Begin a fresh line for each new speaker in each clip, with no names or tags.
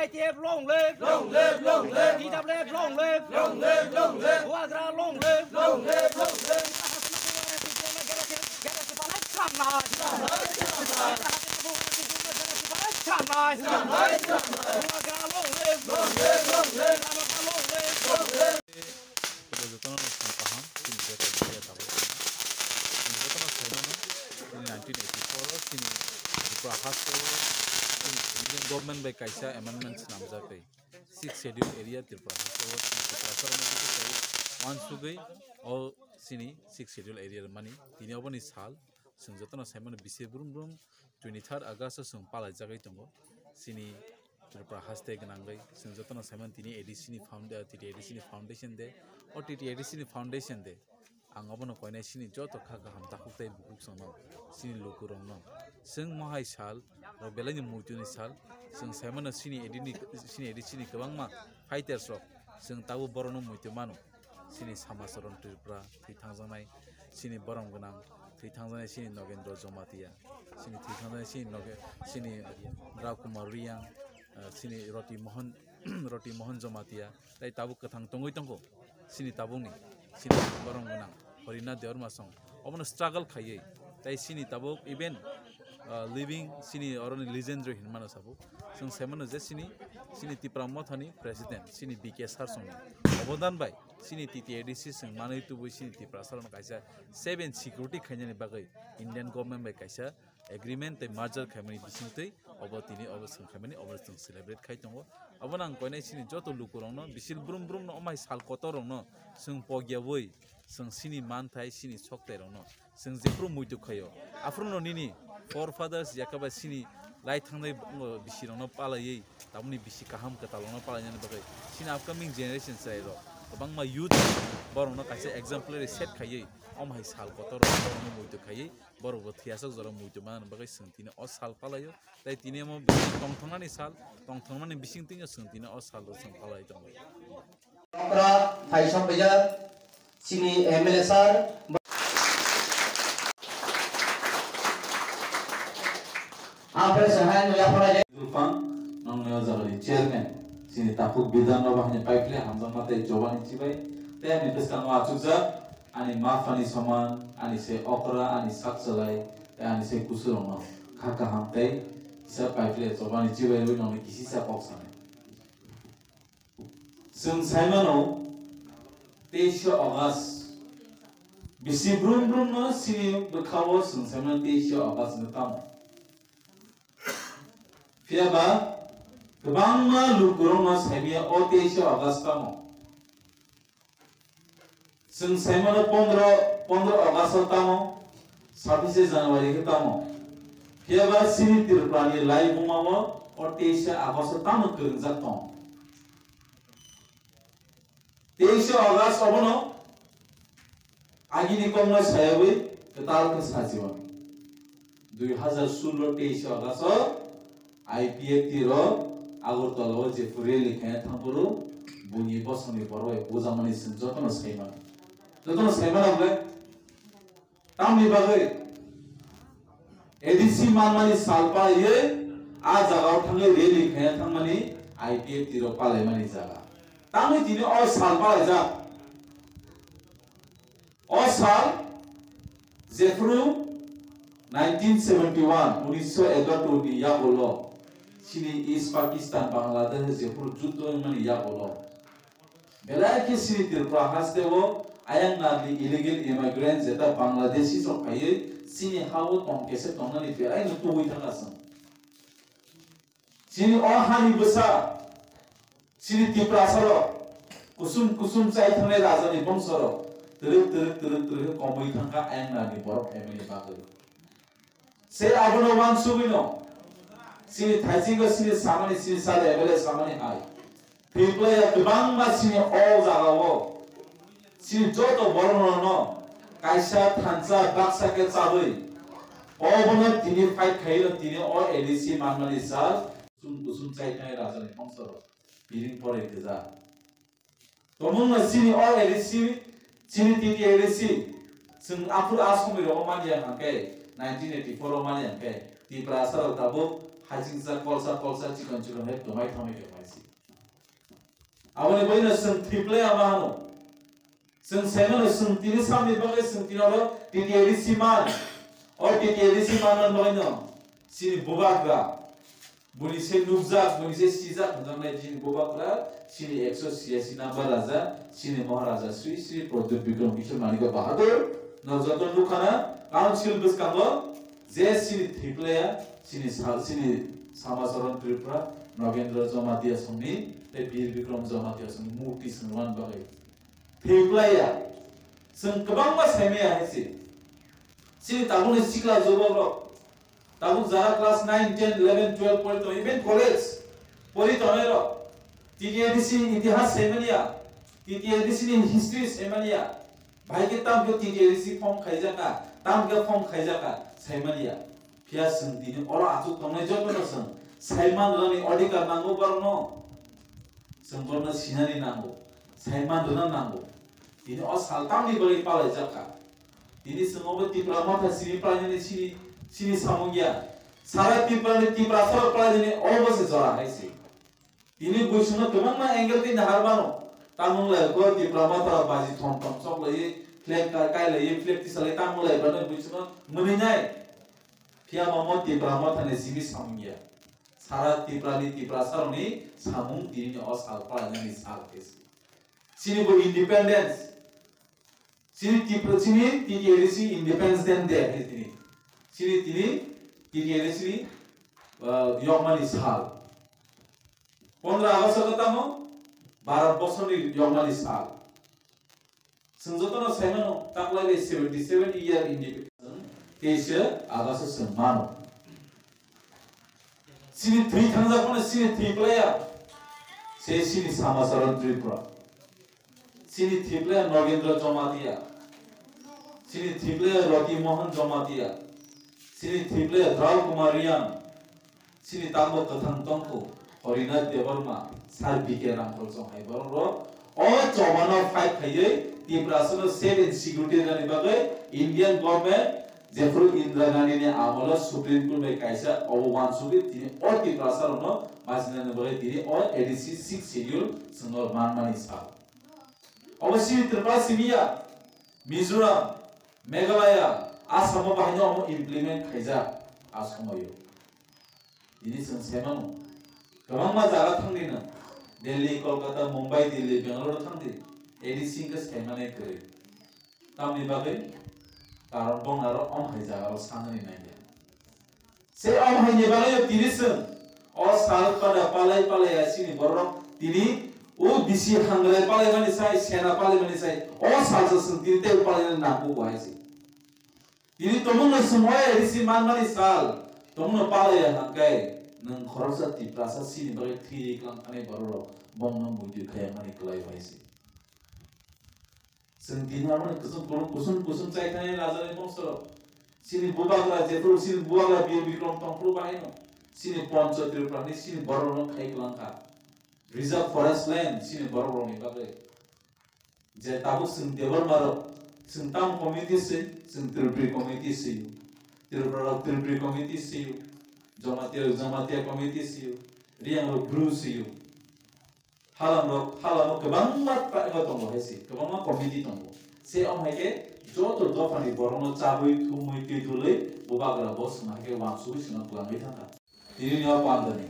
YTF long live, long live, long live. TWF long live, long live, long live. Wagra long live, long live, long live. Government by kaisa amendments namjakai 6 schedule area tiprasa tiprasa one sugai all sini 6 schedule area mani tini oboni sal sing jotona simon bise brum brum 23rd August sing palai jagai tongo sini tiprasa haste gnangai sing jotona simon tini ADC ni foundation de or ADC ni foundation de ang abono koine sini joto khaga hamta khuktai bukuk sono sini lukurong no sing mahai sal ro belani mutuni sal sing simon sini ADC ni kabangma fighters ro sing tabu borono mutu manu sini samasaron tripra thangjanai sini borong gnang thangjanai sini nogendro jomatia sini thangjanai sini rakumar riang sini roti mohon jomatia tai tabu kathang tongoi tongko sini tabungni sini borong gnang horina debbarma song obono struggle khaiye tai sini tabuk even living sini oroni legendary hinmano sabu sing semono je sini tiprama thani president sini BK sar song obodan bai sini ADC sing manai tubu sini tiprasa no kaisa 7 security khainani bagai Indian government bai kaisa agreement te merger khaimani bisingtei obotini obosang khaimani obosang celebrate khaitongo obonang koinai sini joto lukurong no bisil brum brum no omai sal kotorong no sing pogyaboi sing sini manthai sini soktai rong no sing jepru muitu khayo afruno nini forefathers yakaba sini lai thangnai bisirong no palai tamni bisi kaham katalong no palai jani bagai sini upcoming generation sai ro bangma youth borong no kaisa exemplary set khayei omhai sal kotor no muitu khayei boro bo thiasok jora muitu man bagai singtine o sal palayo tai tine mo tongthongnani sal tongthongmani bising tinga singtine o sal ro sang palai tong
okra thaisam beja sini MLA sar apre sahan ya pora
Zulfan nong yo jagani chairman sini tapuk bidan no bahnya pipeline hamzang mate jobani cibai te ami peskan wa chuja ani mafani saman ani se okra ani saksalai ani se kusurong no khaka hamtai sa pipeline jobani cibai ro nong kisi sa boxane sung saimano 23 August bisi brum brum no sini bekhawo sung saimano 23 August no tam Fiaba kebangma lukurong mas hemia OTC August tamo sing semana 15 August tamo 26 Januari tamo fiaba sini tirprani lai bumawo OTC August tamo kerja tong 23 August abono agini kongma sayawi ketal ke sajiwan 2016 23 August IPF tiro Agartala je fureli kaya thampuru bunyi bosoni poroi bozamani sinjotono saiman abe tamni bagai ADC manmani salpa ye a jaga thangai reli kaya thangmani IPF tiro palai mani jaga tamni tini o salpa ja o sal jefru 1971 1971 ni ya bolo sini East Pakistan Bangladesh jepur judo mani ya bolo belai ke sini tirpra haste wo ayang nadi illegal immigrants jeta Bangladeshi so khaye sini hawo tong kese tongani belai no tuwi thangasang sini o hani besa sini tiprasa ro kusum chai thangai rajani bongso ro teruk komoi thangka ayang nadi borok family bagai se abono wan subino sini thaijingo sini samani sini sale ebele samani hai people ya kebangma sini all jagawo sini joto borono no kaisa thansa baksa ke chabai obono tini fight khailo tini o ADC manmani sal kusum chai thai rajani bongso piring pore keja tomung sini o ADC sini tini ADC sing apur asumi ro mani ya hangke 1984 mani hangke tiprasa ro tabu hajingsa kolsa cikon he tomai thami ke maisi abone boina sung triple amano sung semen sung tini samni bagai sung tinalo titi edisi man or titi edisi man boina sini bubaga buni se nubzak buni se sizak ngamai jini bubaga sini 186 number raja sini maharaja Sri Sri Pradip Vikram Kishore Manika Bahadur Nazaton Lukhana Council Biskango je sini triple ya sini Samasaran Tripura Nagendra Jamatia Sumni te Bir Vikram Jamatia Sumni Murti Sunwan Bagai triple ya sung kabang mas heme ya hesi sini tabun sikla joboro tabun zara class 9 10 11 12 pori to even college pori to mero TTADC इतिहास सेमनिया TTADC नि हिस्ट्री सेमनिया भाई के ताम के TTADC form खाइजाका ताम के फॉर्म खाइजाका सेमनिया फिया संदिनि ओरा आजु तंगने जतनो सं साइमान रनि अधिकार नांगो बरनो संपर्न सिनानि नांगो साइमान रन नांगो दिनि अ सालतामनि बरि पाले जाका दिनि संगोबो तिप्रामा था सिनि प्रायनि सिनि सामुगिया सारा तिप्रानि तिप्रासर प्रायनि अबसे जरा हाइसि ini buisuna kemang na angle ti naharmano tamung le ko ti pramata baji thom thom sok le flag kai le flag ti sale tamung le bana buisuna muni nai phia mamo ti pramata ne simi samya sara ti prali ti prasaroni samung ti ni osal pa ni sal kes sini bo independence sini ti ADC independence day he sini ti ADC yomani sal 15 আগস্ট কতামো ভারত বর্ষনি জন্মালি সাল সংযতন সেমানো তাকলাইলে 77 ইয়ার ইন্ডিপেন্ডেন্স 23 আগস্ট সম্মানো সিনি 3 থাংজা কোন সিনি 3 প্লেয়ার সে সিনি সামাসরণ ত্রিপুরা সিনি 3 প্লেয়ার নগেন্দ্র জমাতিয়া সিনি 3 প্লেয়ার রকি মোহন জমাতিয়া সিনি 3 প্লেয়ার দ্রাউ কুমারিয়ান সিনি তামো কথাং তংকো Orina debbarma sar bike rangkol song hai bororo o chobano fight khayei tiprasa no safe and security rani bagai Indian government jefru Indira Gandhi ne amala Supreme Court mai kaisa owan sugi tini o tiprasa no masina ne bagai tini o ADC 6 schedule sungor manmani sa obasi tiprasa simia Mizoram Meghalaya Assam bahino implement khaija asomayo ini sensemano Kamang jaga thangdina Delhi Kolkata Mumbai Delhi Bangalore thangdi ADC ke semane kare tamni bagai karon bong aro om hai jaga ro sanani nai se om hai ne bagai tirisun o sal pada palai asini borok tini o bisi hangle palai mani sai sena palai mani sai o sal sun tini te palai na ku waisi tini tomun semoy ADC man mani sal tomun palai hangai nang khorsa tiprasa sini bagai thiri klang ane bororo bong nang budi khaya mani klai waisi sendina mani kusum cai thane lazare bongso sini bubagra jepro sini bubagra bir bikrom tongpro bahino sini poncho tirprani sini bororo khai klangka reserve forest land sini bororo ni bagai je tabu sing debbarma ro sing tam committee se sing tripuri committee se tripuri committee se Jamatia committee siu, riang lo guru siu, halam lo kebang mat pak tonggo hesi, kebang mat committee tonggo. Se om heke joto dofani borono cabui thumui tidule, bubagra bos mahke wangsui sinang kulangi thangka. Tini niwa pandani.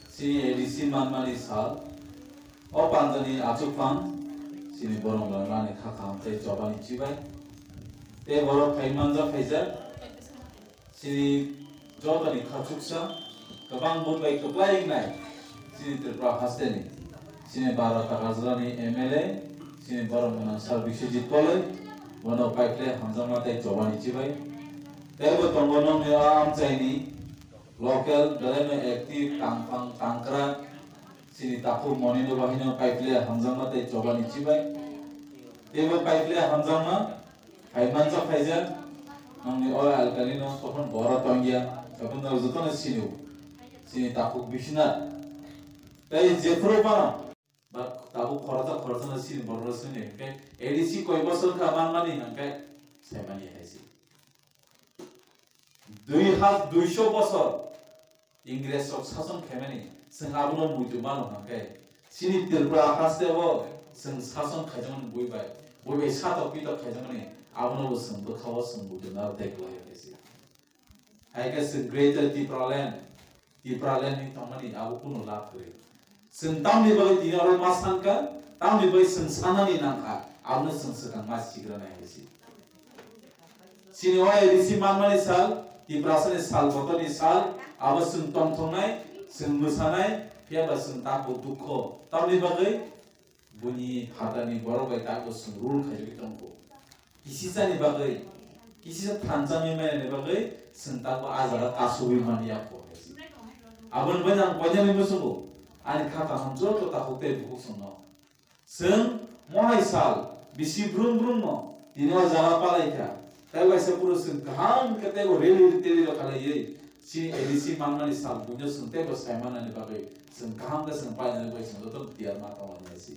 Sini ADC manmani sal, o pandani acukpang, sini borong lani khakam te jobani cibai, te borong kaimanja kaijar, sini Jodani khachuksa kabang bunbai keplaing nai sini Tripura hasteni sini Bharata Rajrani MLA sini borong menang service jitpole bono paikle hamjama tai jobani chibai tebo tonggonong ne am chaini local daleme active tangpang tangkra sini tapu monino bahino paikle hamjama tai jobani chibai tebo paikle hamjama haimanja khaijar nangni oil alkalino tokon bora tongya Kapun tahu zutan sini takuk bisna, tapi jepro mana, tabu khorza na sini boror sini, kayak ADC koi bosol kaman mani, kayak saya mani hai sih. 200 bosol, Inggris sok sason kemeni sing abno mujumano hangke sini Tripura akastebo sing sason khajangan boy sato pito khajangan abno sing bukhawa sing mujumar tekla yesi I guess in greater Tripura land ni tamani abu kuno lap kare sing tamni bagai dinaro masangka tamni bagai sing sanani nangka abno sing sekang mas cigrana yesi sini wa ADC manmani sal tiprasa ni sal boto ni sal aba sing tongtongnai sing musanai piaba sing tako dukho tamni bagai bunyi hadani borobai tako sing rule khajuki tongko kisisa ni bagai kisisa thanjami mai ni bagai sing tako azara kasubi mani yako abon banyak ni musugo ani khata hamjo to tako te buku sungno sing mohai sal bisi brum no dino jala palaika tahu ऐसे पूरे संघाम कहते वो रेली तेरी लो खाले ये सी ADC मानना नि साल पुण्य सुनते बस साइमन ने बाकी संघाम का संपादन ने कोई संगठन दिया माता वाला ऐसी